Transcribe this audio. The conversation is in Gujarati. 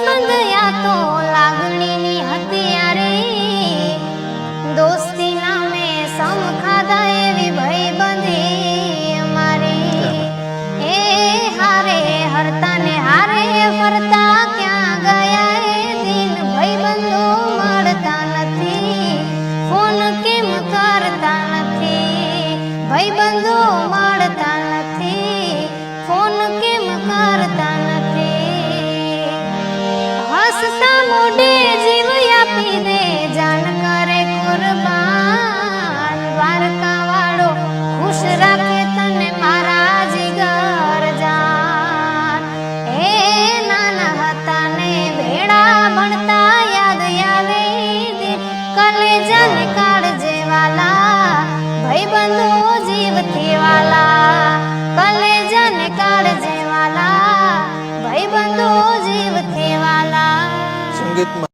સંબંધ યા તો લાગણીની હથિયારી, દોસ્તી નામે સમ ખાધા એવી ભાઈબંધી અમારી। એ હારે હરતા ને હારે ફરતા ક્યાં ગયા એ દિન, ભાઈબંધો મળતા નથી, ફોન કેમ કરતા નથી, ભાઈબંધો મળતા નથી, ફોન કેમ કરતા નથી। હસતા મોઢે જીવ આપી દે જાન કરે કુરબાન, દ્વારકા વાળો ખુશ રાખે તને મારા જીગર જાન। એ નાના હતા ને ભેળા ભણતા યાદ આવે દિન, કલેજાને કાળજે વાલા, ભાઈબંધો જીવથી વાલા, કલેજાને કાળજે વાલા, ભાઈબંધો જીવથી વાલા। સંગીતમાં